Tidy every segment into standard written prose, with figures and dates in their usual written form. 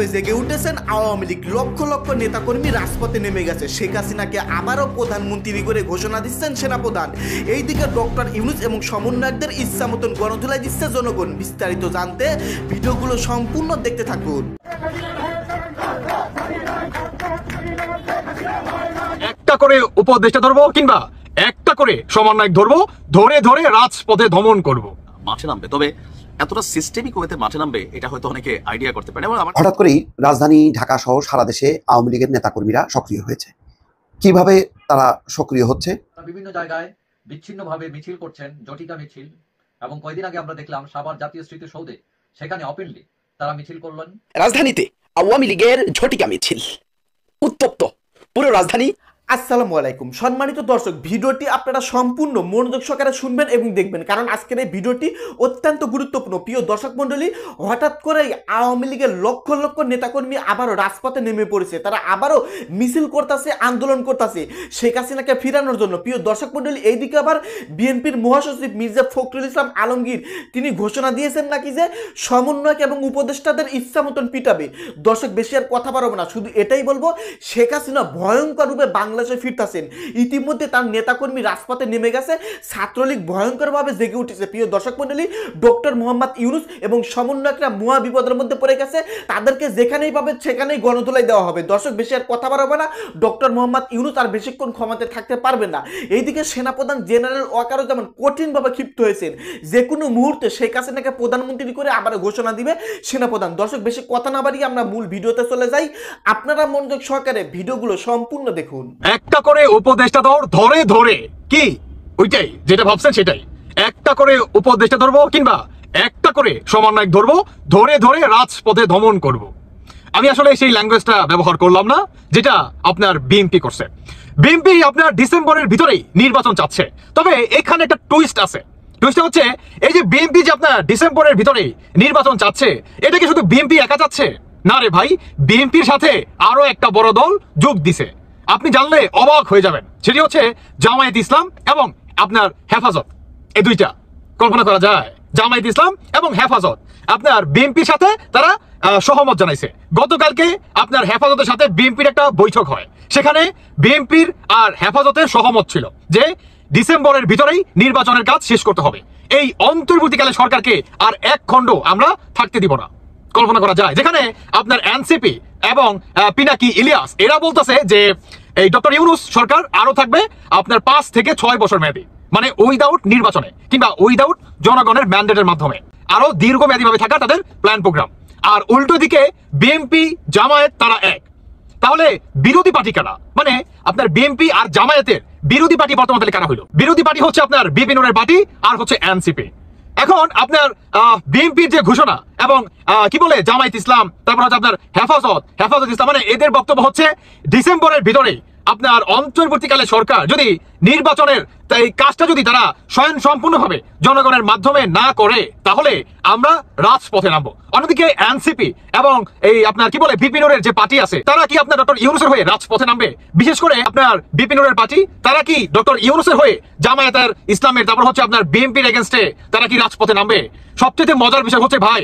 ভাবে জেগে উঠেছেন আওয়ামী লীগ। লক্ষ লক্ষ নেতাকর্মী রাজপথে নেমে গেছে। শেখ হাসিনাকে আবারও প্রধানমন্ত্রী করে ঘোষণা দিচ্ছেন সেনাপ্রধান। এইদিকে ডক্টর ইউনূস এবং সমন্বয়কদের ইচ্ছা মতন গণধোলাই দিচ্ছে জনগণ। বিস্তারিত জানতে ভিডিওগুলো সম্পূর্ণ দেখতে থাকুন। একটা করে উপদেষ্টা ধরবো কিংবা একটা করে সমন্বয়ক ধরবো, ধরে ধরে রাজপথে দমন করব। মাঠে নামবে, তবে এতটা সিস্টেমিক ওয়েতে মাঠে নামবে এটা হয়তো অনেকে আইডিয়া করতে পারে। হঠাৎ করেই রাজধানী ঢাকা সহ সারা দেশে আওয়ামী লীগের নেতাকর্মীরা সক্রিয় হয়েছে। কিভাবে তারা সক্রিয় হচ্ছে? বিভিন্ন জায়গায় বিচ্ছিন্নভাবে মিছিল করছেন, জটিকা মিছিল, এবং কয়েকদিন আগে আমরা দেখলাম সাভার জাতীয় স্মৃতিসৌধে সেখানে ওপেনলি তারা মিছিল করলেন। রাজধানীতে আওয়ামী লীগের ঝটিকা মিছিল, উত্তপ্ত পুরো রাজধানী। আসসালামু আলাইকুম সম্মানিত দর্শক, ভিডিওটি আপনারা সম্পূর্ণ মনোযোগ সহকারে শুনবেন এবং দেখবেন, কারণ আজকের এই ভিডিওটি অত্যন্ত গুরুত্বপূর্ণ। প্রিয় দর্শক মণ্ডলী, হঠাৎ করে আওয়ামী লীগের লক্ষ লক্ষ নেতাকর্মী আবারও রাজপথে নেমে পড়েছে। তারা আবারও মিছিল করতেছে, আন্দোলন করতেছে শেখ হাসিনাকে ফিরানোর জন্য। প্রিয় দর্শক মণ্ডলী, এইদিকে আবার বিএনপির মহাসচিব মির্জা ফখরুল ইসলাম আলমগীর তিনি ঘোষণা দিয়েছেন নাকি যে সমন্বয়ক এবং উপদেষ্টাদের ইচ্ছা মতন পিটাবে। দর্শক, বেশি আর কথা বাড়াবো না, শুধু এটাই বলবো, শেখ হাসিনা ভয়ঙ্কর রূপে বাংলাদেশে ফিরতেছেন। ইতিমধ্যে তার নেতাকর্মী রাজপথে নেমে গেছে, ছাত্রলীগ ভয়ঙ্করভাবে জেগে উঠেছে। প্রিয় দর্শক মণ্ডলী, ডক্টর মোহাম্মদ ইউনূস এবং সমন্বয়করা মহা বিপদের মধ্যে পড়ে গেছে। তাদেরকে যেখানেই পাবে সেখানেই গণধোলাই দেওয়া হবে। দর্শক, বেশি আর কথা বাড়াবো না, ডক্টর মোহাম্মদ ইউনূস আর বেশিক্ষণ ক্ষমতায় থাকতে পারবে না। এইদিকে সেনাপ্রধান জেনারেল ওয়াকারুজ্জামান কঠিনভাবে ক্ষিপ্ত হয়েছেন। যে কোনো মুহূর্তে শেখ হাসিনাকে প্রধানমন্ত্রী করে আবার ঘোষণা দিবে সেনাপ্রধান। দর্শক, বেশি কথা না বাড়িয়ে আমরা মূল ভিডিওতে চলে যাই। আপনারা মনোযোগ সহকারে ভিডিওগুলো সম্পূর্ণ দেখুন। একটা করে উপদেষ্টা ধরে ধরে কি ওইটাই যেটা ভাবছেন সেটাই। একটা করে উপদেষ্টা ধরবো কিংবা একটা করে সমন্বয়ক ধরবো, ধরে ধরে রাজপথে দমন করব। আমি আসলে সেই ল্যাঙ্গুয়েজটা ব্যবহার করলাম না যেটা আপনার বিএনপি করছে। বিএনপি আপনার ডিসেম্বরের ভিতরেই নির্বাচন চাচ্ছে, তবে এখানে একটা টুইস্ট আছে। টুইস্টটা হচ্ছে এই যে বিএনপি যে আপনার ডিসেম্বরের ভিতরেই নির্বাচন চাচ্ছে, এটা কি শুধু বিএনপি একা চাচ্ছে? না রে ভাই, বিএনপির সাথে আরো একটা বড় দল যোগ দিছে। আপনি জানলে অবাক হয়ে যাবেন। সেটি হচ্ছে জামায়াত ইসলাম এবং আপনার হেফাজত। এই দুইটা কল্পনা করা যায়? জামায়াত ইসলাম এবং হেফাজত আপনার বিএনপির সাথে তারা সহমত জানাইছে। গতকালকে আপনার হেফাজতের সাথে বিএনপির একটা বৈঠক হয়, সেখানে বিএনপির আর হেফাজতের সহমত ছিল যে ডিসেম্বরের ভিতরেই নির্বাচনের কাজ শেষ করতে হবে। এই অন্তর্বর্তীকালে সরকারকে আর এক খণ্ড আমরা থাকতে দিব না। কল্পনা করা যায় যেখানে আপনার এনসিপি এবং পিনাকি ইলিয়াস এরা বলতেছে যে এই ডক্টর ইউনূস সরকার আরো থাকবে আপনার 5 থেকে 6 বছর মেয়াদী, মানে উইদাউট নির্বাচনে কিংবা উইদাউট জনগণের ম্যান্ডেটের মাধ্যমে আরো দীর্ঘমেয়াদী ভাবে থাকা তাদের প্ল্যান প্রোগ্রাম। আর উল্টো দিকে বিএনপি জামায়াত তারা এক। তাহলে বিরোধী পার্টি কারা? মানে আপনার বিএনপি আর জামায়াতের বিরোধী পার্টি বর্তমানে কারা হইল? বিরোধী পার্টি হচ্ছে আপনার বিপিন পার্টি আর হচ্ছে এনসিপি। এখন আপনার বিএনপির যে ঘোষণা এবং কি বলে জামায়াত ইসলাম, তারপর হচ্ছে আপনার হেফাজত ইসলাম, মানে এদের বক্তব্য হচ্ছে ডিসেম্বরের ভিতরে আপনার অন্তর্বর্তীকালে সরকার যদি নির্বাচনের এই কাজটা যদি তারা স্বয়ং সম্পূর্ণভাবে জনগণের মাধ্যমে না করে তাহলে আমরা রাজপথে নামবো। অন্যদিকে এনসিপি এবং এই আপনার কি বলে বিপিনের যে পার্টি আছে, তারা কি আপনার ডক্টর ইউনূসের হয়ে রাজপথে নামবে? বিশেষ করে আপনার বিপিনের পার্টি, তারা কি ডক্টর ইউনূসের হয়ে জামায়াতের ইসলামের, তারপর হচ্ছে আপনার বিএনপির এগেনস্টে তারা কি রাজপথে নামবে? সবচেয়ে মজার বিষয় হচ্ছে ভাই,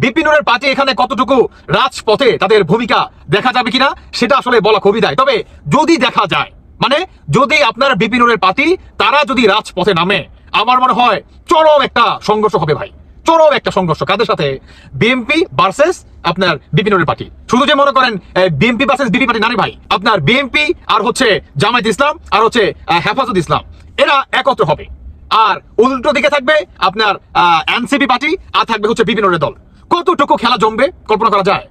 বিপিনের পার্টি এখানে কতটুকু রাজপথে তাদের ভূমিকা দেখা যাবে কিনা সেটা আসলে বলা খুবই দায়। তবে যদি দেখা যায়, মানে যদি আপনার বিপিনের পার্টি তারা যদি রাজপথে নামে, আমার মনে হয় চরম একটা সংঘর্ষ হবে ভাই, চরম একটা সংঘর্ষ। কাদের সাথে? বিএনপি ভার্সেস আপনার বিপিনের পার্টি। শুধু যে মনে করেন বিএনপি ভার্সেস বিপি পার্টি না রে ভাই, আপনার বিএনপি আর হচ্ছে জামায়াত ইসলাম আর হচ্ছে হেফাজত ইসলাম এরা একত্র হবে। আর উল্টো দিকে থাকবে আপনার এনসিপি পার্টি আর থাকবে হচ্ছে বিপিনের দল। কতটুকু খেলা জমবে কল্পনা করা যায়?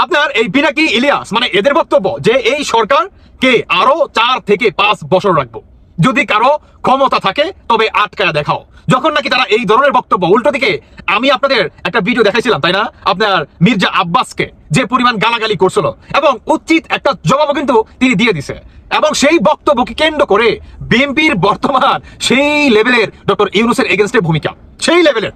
আপনার এই পিনাকি ইলিয়াস, মানে এদের বক্তব্য যে এই সরকারকে আরো 4 থেকে 5 বছর রাখবো, যদি কারো ক্ষমতা থাকে তবে আটকায়া দেখাও। যখন নাকি তারা এই ধরনের বক্তব্য, উল্টো দিকে আমি আপনাদের একটা ভিডিও দেখাইছিলাম তাই না, আপনার মির্জা আব্বাসকে যে পরিমাণ গালাগালি করছিল এবং উচিত একটা জবাবও কিন্তু তিনি দিয়ে দিছে। এবং সেই বক্তব্যকে কেন্দ্র করে বিএনপির বর্তমান সেই লেভেলের ডক্টর ইউনূসের এগেনস্টে ভূমিকা, সেই লেভেলের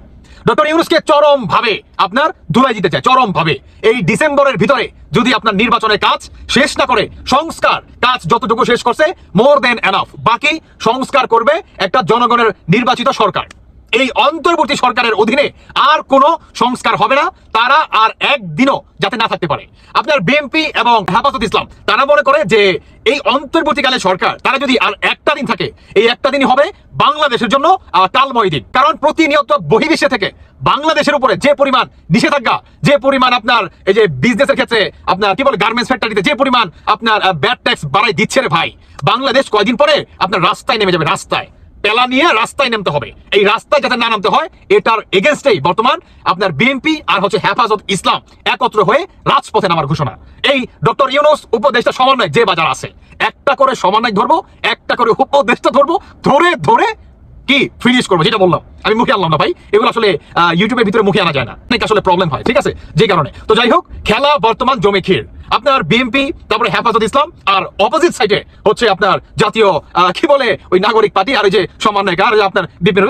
ডক্টর ইউনূসকে চরম ভাবে আপনার ধুলাই দিতে চায়, চরম ভাবে। এই ডিসেম্বরের ভিতরে যদি আপনার নির্বাচনের কাজ শেষ না করে, সংস্কার কাজ যতটুকু শেষ করছে মোর দেন এনাফ, বাকি সংস্কার করবে একটা জনগণের নির্বাচিত সরকার। এই অন্তর্বর্তী সরকারের অধীনে আর কোনো সংস্কার হবে না, তারা আর একদিনও যাতে না থাকতে পারে। আপনার বিএনপি এবং হেফাজত ইসলাম তারা মনে করে যে এই অন্তর্বর্তীকালে সরকার তারা যদি আর একটা দিন থাকে, এই একটা দিনই হবে বাংলাদেশের জন্য কালময় দিন। কারণ প্রতিনিয়ত বহির্বিশ্বে থেকে বাংলাদেশের উপরে যে পরিমাণ নিষেধাজ্ঞা, যে পরিমাণ আপনার এই যে বিজনেসের ক্ষেত্রে আপনার কি বলে গার্মেন্টস ফ্যাক্টরিতে যে পরিমাণ আপনার ব্যাড ট্যাক্স বাড়াই দিচ্ছে রে ভাই, বাংলাদেশ কয়দিন পরে আপনার রাস্তায় নেমে যাবে, রাস্তায় পেলা নিয়ে রাস্তায় নামতে হবে। এই রাস্তায় যাতে না নামতে হয় এটার এগেনস্টেই বর্তমান আপনার বিএনপি আর হচ্ছে হেফাজত ইসলাম একত্র হয়ে রাজপথে নামার ঘোষণা। এই ডক্টর ইউনূস উপদেষ্টা সমন্বয় যে বাজার আছে, একটা করে সমন্বয় ধরবো, একটা করে উপদেষ্টা ধরবো, ধরে ধরে কি ফিনিশ করবো, যেটা বললাম আমি মুখে আনলাম না ভাই, এগুলো আসলে ইউটিউবের ভিতরে মুখে আনা যায় না, অনেক আসলে প্রবলেম হয়, ঠিক আছে, যে কারণে। তো যাই হোক, খেলা বর্তমান জমে ক্ষীর। আপনার বিএনপি, তারপরে হেফাজত ইসলাম, আর অপোজিট সাইডে হচ্ছে আপনার জাতীয় কি বলে ওই নাগরিক পার্টি, আর ওই যে সমন্বয়ক, আর আপনার বিভিন্ন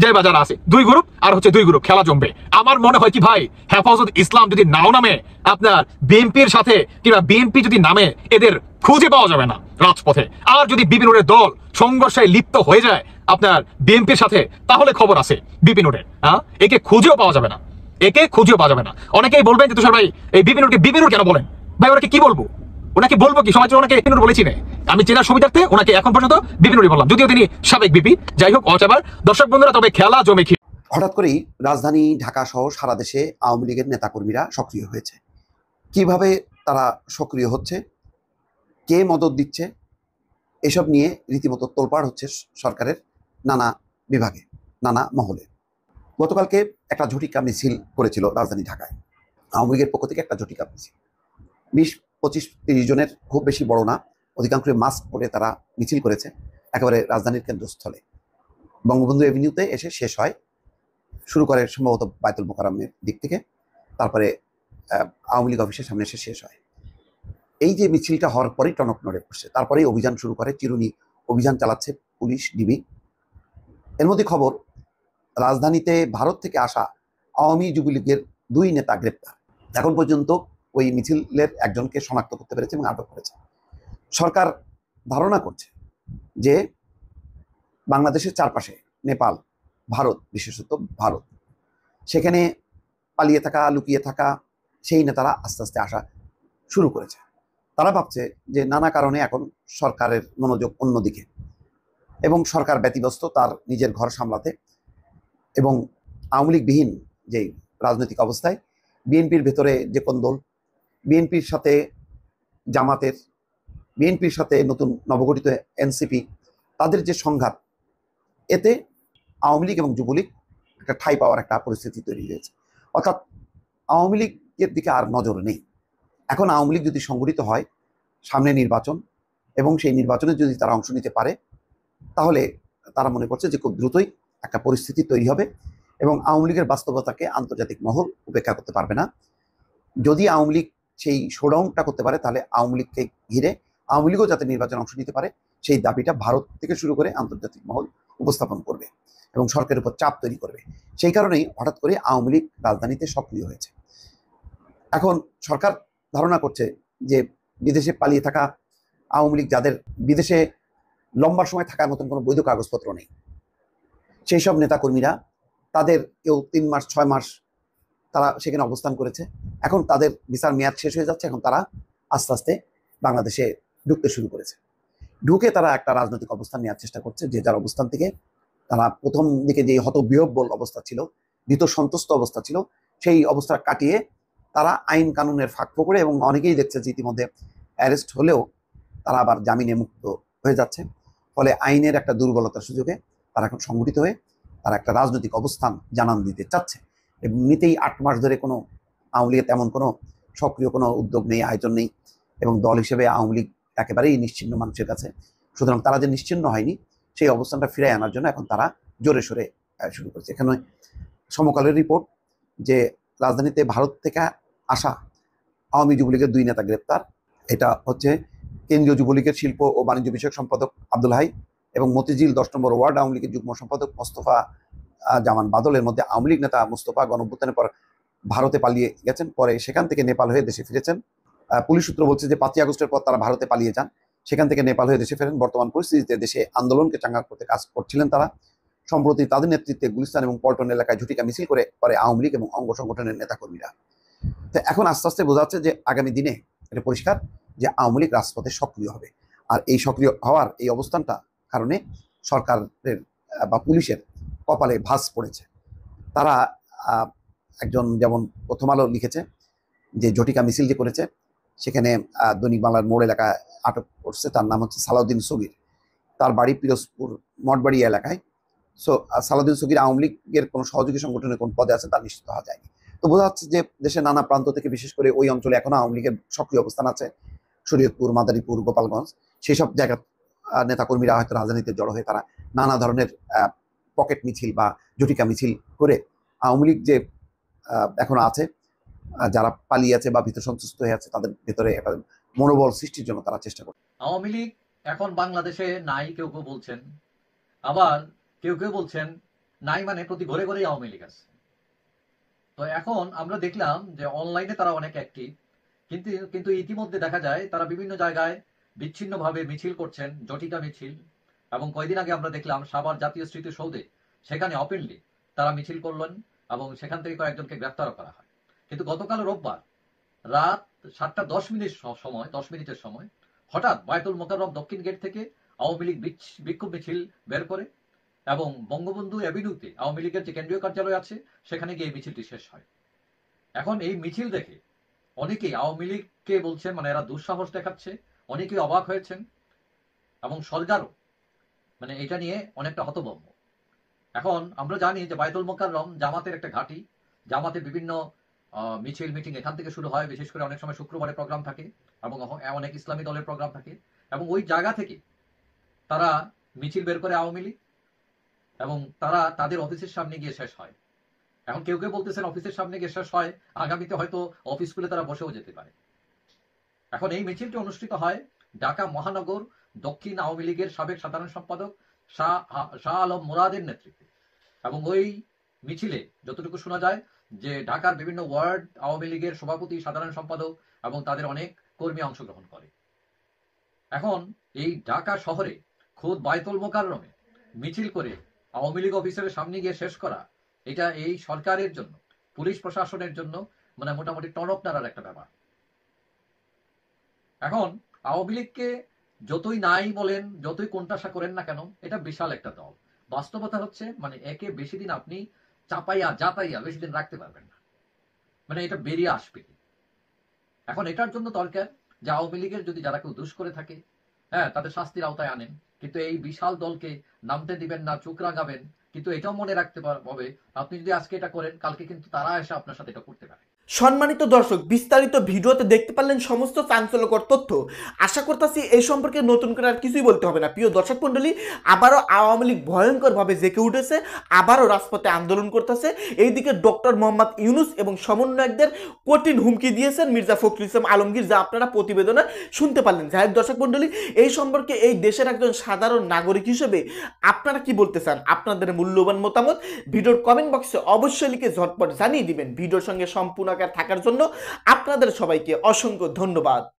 যে বাজার আছে, দুই গ্রুপ আর হচ্ছে দুই গ্রুপ, খেলা জমবে। আমার মনে হয় কি ভাই, হেফাজত ইসলাম যদি নাও নামে আপনার বিএনপির সাথে, কিংবা বিএনপি যদি নামে, এদের খুঁজে পাওয়া যাবে না রাজপথে। আর যদি বিভিন্ন দল সংঘর্ষে লিপ্ত হয়ে যায় আপনার বিএনপির সাথে, তাহলে খবর আছে বিপিনুরের, একে খুঁজেও পাওয়া যাবে না, একে খুঁজেও পাওয়া যাবে না। অনেকেই বলবেন যে তুষার ভাই এই বিপিনুরকে বিপিনুর কেন বলেন ভাই, ওনাকে কি বলবো, ওনাকে বলবো কি, সমাজে ওনাকে বিপিনুর বলেছি না, আমি চেনার সুবিধার্থে ওনাকে এখন পর্যন্ত বিপিনুরই বললাম, যদিও তিনি সাবেক বিপি। যাই হোক, অচাবার দর্শক বন্ধুরা, তবে খেলা জমে ক্ষীর। হঠাৎ করেই রাজধানী ঢাকা সহ সারা দেশে আওয়ামী লীগের নেতাকর্মীরা সক্রিয় হয়েছে। কিভাবে তারা সক্রিয় হচ্ছে, কে মদত দিচ্ছে, এসব নিয়ে রীতিমতো তোলপাড় হচ্ছে সরকারের নানা বিভাগে, নানা মহলে। গতকালকে একটা ঝটিকা মিছিল করেছিল রাজধানী ঢাকায়, আওয়ামী লীগের পক্ষ থেকে একটা ঝটিকা মিছিল, 20-25-30 জনের, খুব বেশি বড় না, অধিকাংশ মাস্ক পরে তারা মিছিল করেছে একেবারে রাজধানীর কেন্দ্রস্থলে। বঙ্গবন্ধু এভিনিউতে এসে শেষ হয়, শুরু করে সম্ভবত বায়তুল মোকাররমের দিক থেকে, তারপরে আওয়ামী লীগ অফিসের সামনে এসে শেষ হয়। এই যে মিছিলটা হওয়ার পরেই টনক নড়ে পড়ছে, তারপরেই অভিযান শুরু করে, চিরুনি অভিযান চালাচ্ছে পুলিশ, ডিবি। এর মধ্যে খবর, রাজধানীতে ভারত থেকে আসা আওয়ামী যুবলীগের 2 নেতা গ্রেপ্তার। এখন পর্যন্ত ওই মিছিলের একজনকে শনাক্ত করতে পেরেছে এবং আটক করেছে। সরকার ধারণা করছে যে বাংলাদেশের চারপাশে নেপাল, ভারত, বিশেষত ভারত, সেখানে পালিয়ে থাকা, লুকিয়ে থাকা সেই নেতারা আস্তে আস্তে আসা শুরু করেছে। তারা ভাবছে যে নানা কারণে এখন সরকারের মনোযোগ অন্যদিকে, এবং সরকার ব্যতিব্যস্ত তার নিজের ঘর সামলাতে, এবং আওয়ামী লীগবিহীন যে রাজনৈতিক অবস্থায় বিএনপির ভেতরে যে কোন্দল, বিএনপির সাথে জামাতের, বিএনপির সাথে নতুন নবগঠিত এনসিপি, তাদের যে সংঘাত, এতে আওয়ামী লীগ এবং যুবলীগ একটা ঠাঁই পাওয়ার একটা পরিস্থিতি তৈরি হয়েছে। অর্থাৎ আওয়ামী লীগের দিকে আর নজর নেই। এখন আওয়ামী লীগ যদি সংগঠিত হয়, সামনে নির্বাচন, এবং সেই নির্বাচনে যদি তারা অংশ নিতে পারে, তাহলে তারা মনে করছে যে খুব দ্রুতই একটা পরিস্থিতি তৈরি হবে, এবং আওয়ামী লীগের বাস্তবতাকে আন্তর্জাতিক মহল উপেক্ষা করতে পারবে না। যদি আওয়ামী লীগ সেই শোডাউনটা করতে পারে, তাহলে আওয়ামী লীগকে ঘিরে আওয়ামী লীগও যাতে নির্বাচনে অংশ নিতে পারে, সেই দাবিটা ভারত থেকে শুরু করে আন্তর্জাতিক মহল উপস্থাপন করবে এবং সরকারের উপর চাপ তৈরি করবে। সেই কারণেই হঠাৎ করে আওয়ামী লীগ রাজধানীতে সক্রিয় হয়েছে। এখন সরকার ধারণা করছে যে বিদেশে পালিয়ে থাকা আওয়ামী লীগ, যাদের বিদেশে লম্বা সময় থাকার মতন কোনো বৈধ কাগজপত্র নেই, সেই সব নেতাকর্মীরা, তাদের কেউ 3 মাস 6 মাস তারা সেখানে অবস্থান করেছে, এখন তাদের ভিসার মেয়াদ শেষ হয়ে যাচ্ছে, এখন তারা আস্তে আস্তে বাংলাদেশে ঢুকতে শুরু করেছে। ঢুকে তারা একটা রাজনৈতিক অবস্থান নেওয়ার চেষ্টা করছে, যে যার অবস্থান থেকে তারা প্রথম দিকে যে হতবিহ্বল অবস্থা ছিল, ভীত সন্তুষ্ট অবস্থা ছিল, সেই অবস্থা কাটিয়ে তারা আইন কানুনের ফাঁক ফোকরে, এবং অনেকেই দেখছে যে ইতিমধ্যে অ্যারেস্ট হলেও তারা আবার জামিনে মুক্ত হয়ে যাচ্ছে। ফলে আইনের একটা দুর্বলতার সুযোগে তারা এখন সংগঠিত হয়ে তারা একটা রাজনৈতিক অবস্থান জানান দিতে চাচ্ছে। এমনিতেই 8 মাস ধরে কোনো আওয়ামী লীগের তেমন কোনো সক্রিয় কোনো উদ্যোগ নেই, আয়োজন নেই, এবং দল হিসেবে আওয়ামী লীগ একেবারেই নিশ্চিহ্ন মানুষের কাছে। সুতরাং তারা যে নিশ্চিহ্ন হয়নি, সেই অবস্থানটা ফিরে আনার জন্য এখন তারা জোরে সোরে শুরু করেছে। এখানে সমকালের রিপোর্ট যে রাজধানীতে ভারত থেকে আসা আওয়ামী যুবলীগের 2 নেতা গ্রেপ্তার। এটা হচ্ছে কেন্দ্রীয় যুবলীগের শিল্প ও বাণিজ্য বিষয়ক সম্পাদক আব্দুল হাই এবং মতিঝিল 10 নম্বর ওয়ার্ড আওয়ামী লীগের যুগ্ম সম্পাদক মোস্তফা জামান বাদলের মধ্যে আওয়ামী লীগ নেতা মোস্তফা গণঅভ্যুত্থানের পর ভারতে পালিয়ে গেছেন, পরে সেখান থেকে নেপাল হয়ে দেশে ফিরেছেন। পুলিশ সূত্র বলছে যে 5ই আগস্টের পর তারা ভারতে পালিয়ে যান, সেখান থেকে নেপাল হয়ে দেশে ফেরেন। বর্তমান পরিস্থিতিতে দেশে আন্দোলনকে চাঙ্গা করতে কাজ করছিলেন তারা। সম্প্রতি তাদের নেতৃত্বে গুলিস্তান এবং পল্টন এলাকায় ঝটিকা মিছিল করে আওয়ামী লীগ এবং অঙ্গ সংগঠনের নেতাকর্মীরা। তো এখন আস্তে আস্তে বোঝা যাচ্ছে যে আগামী দিনে এটা পরিষ্কার যে আওয়ামী লীগ রাজপথে সক্রিয় হবে। আর এই সক্রিয় হওয়ার এই অবস্থানটা কারণে সরকারের বা পুলিশের কপালে ভাঁজ পড়েছে। তারা একজন, যেমন প্রথম আলো লিখেছে যে ঝটিকা মিছিল যে করেছে সেখানে দৈনিক বাংলার মোড় এলাকায় আটক করছে, তার নাম হচ্ছে সালাউদ্দিন সগির। তার বাড়ি পিরোজপুর মঠবাড়ি এলাকায়। সো সালাউদ্দিন সগির আওয়ামী লীগের কোনো সহযোগী সংগঠনের কোন পদে আছে তা নিশ্চিত হওয়া যায়নি। তো বোঝা যাচ্ছে যে দেশের নানা প্রান্ত থেকে, বিশেষ করে ওই অঞ্চলে এখনো আওয়ামী লীগের সক্রিয় অবস্থান আছে, শরীয়তপুর, মাদারীপুর, গোপালগঞ্জ, সেই সব জায়গার নেতাকর্মীরা হয়তো রাজনীতিতে জড়ো হয়ে তারা নানা ধরনের পকেট মিছিল বা ঝটিকা মিছিল করে আওয়ামী লীগ যে এখনো আছে, যারা পালিয়ে আছে বা ভীত সন্ত্রস্ত হয়ে আছে, তাদের ভেতরে একটা মনোবল সৃষ্টির জন্য তারা চেষ্টা করে। আওয়ামী লীগ এখন বাংলাদেশে নাই কেউ কেউ বলছেন, আবার কেউ কেউ বলছেন নাই মানে প্রতি ঘরে ঘরেই আওয়ামী লীগ আছে। তো এখন আমরা দেখলাম যে অনলাইনে তারা অনেক অ্যাক্টিভ, কিন্তু ইতিমধ্যে দেখা যায় তারা বিভিন্ন জায়গায় বিচ্ছিন্নভাবে মিছিল করছেন, ঝটিকা মিছিল। এবং কয়েকদিন আগে আমরা দেখলাম সাভার জাতীয় স্মৃতিসৌধে, সেখানে ওপেনলি তারা মিছিল করলেন এবং সেখান থেকে কয়েকজনকে গ্রেফতারও করা হয়। কিন্তু গতকাল রোববার রাত 7:10 সময় হঠাৎ বায়তুল মোকাররম দক্ষিণ গেট থেকে আওয়ামী লীগ বিক্ষোভ মিছিল বের করে এবং বঙ্গবন্ধু অ্যাভিনিউতে আওয়ামী লীগের যে কেন্দ্রীয় কার্যালয় আছে সেখানে গিয়ে এই মিছিলটি শেষ হয়। এখন এই মিছিল দেখে অনেকেই আওয়ামী লীগকে বলছেন মানে এরা দুঃসাহস দেখাচ্ছে, অনেকেই অবাক হয়েছেন এবং সরকারও মানে এটা নিয়ে অনেকটা হতভম্ব। এখন আমরা জানি যে বায়তুল মোকাররম জামাতের একটা ঘাঁটি, জামাতের বিভিন্ন মিছিল মিটিং এখান থেকে শুরু হয়। বিশেষ করে অনেক সময় শুক্রবারে প্রোগ্রাম থাকে এবং অনেক ইসলামী দলের প্রোগ্রাম থাকে এবং ওই জায়গা থেকে তারা মিছিল বের করে আওয়ামী লীগ এবং তারা তাদের অফিসের সামনে গিয়ে শেষ হয়। এখন কেউ কেউ বলতেছেন অফিসের সামনে গিয়ে শেষ হয়, আগামীতে হয়তো অফিস খুলে তারা বসেও যেতে পারে। এখন এই মিছিলটি অনুষ্ঠিত হয় ঢাকা মহানগর দক্ষিণ আওয়ামী লীগের সাবেক সাধারণ সম্পাদক শাহ আলম মুরাদের নেতৃত্বে। এবং ওই মিছিলে যতটুকু শোনা যায় যে ঢাকার বিভিন্ন ওয়ার্ড আওয়ামী লীগের সভাপতি, সাধারণ সম্পাদক এবং তাদের অনেক কর্মী অংশগ্রহণ করে। এখন এই ঢাকা শহরে খোদ বায়তুল মোকাররমে মিছিল করে আওয়ামী লীগ অফিসের সামনে গিয়ে শেষ করা, এটা এই সরকারের জন্য, পুলিশ প্রশাসনের জন্য মানে মোটামুটি টনক নাড়ার একটা ব্যাপার। এখন আওয়ামী লীগকে যতই নাই বলেন, যতই কোণঠাসা করেন না কেন, এটা বিশাল একটা দল। বাস্তবতা হচ্ছে মানে একে বেশি দিন আপনি জাতাইয়া বেশি দিন রাখতে পারবেন না, মানে এটা বেরিয়ে আসবে। এখন এটার জন্য দরকার যে আওয়ামী লীগের যদি যারা কেউ দুষ করে থাকে, হ্যাঁ, তাদের শাস্তির আওতায় আনেন, কিন্তু এই বিশাল দলকে নামতে দিবেন না, চোখ রাগাবেন। কিন্তু এটাও মনে রাখতে হবে, আপনি যদি আজকে এটা করেন, কালকে কিন্তু তারা এসে আপনার সাথে এটা করতে পারে। সম্মানিত দর্শক, বিস্তারিত ভিডিওতে দেখতে পারলেন সমস্ত চাঞ্চল্যকর তথ্য। আশা করতেছি এই সম্পর্কে নতুন করে আর কিছুই বলতে হবে না। প্রিয় দর্শক মণ্ডলী, আবারও আওয়ামী লীগ ভয়ঙ্করভাবে জেঁকে উঠেছে, আবারও রাজপথে আন্দোলন করতেছে। এইদিকে ডক্টর মোহাম্মদ ইউনূস এবং সমন্বয়কদের কঠিন হুমকি দিয়েছেন মির্জা ফখরুল ইসলাম আলমগীর, যা আপনারা প্রতিবেদনে শুনতে পারলেন। যাই হোক দর্শক মণ্ডলী, এই সম্পর্কে এই দেশের একজন সাধারণ নাগরিক হিসেবে আপনারা কি বলতে চান? আপনাদের মূল্যবান মতামত ভিডিওর কমেন্ট বক্সে অবশ্যই লিখে ঝটপট জানিয়ে দিবেন। ভিডিওর সঙ্গে সম্পূর্ণ থাকার জন্য আপনাদের সবাইকে অসংখ্য ধন্যবাদ।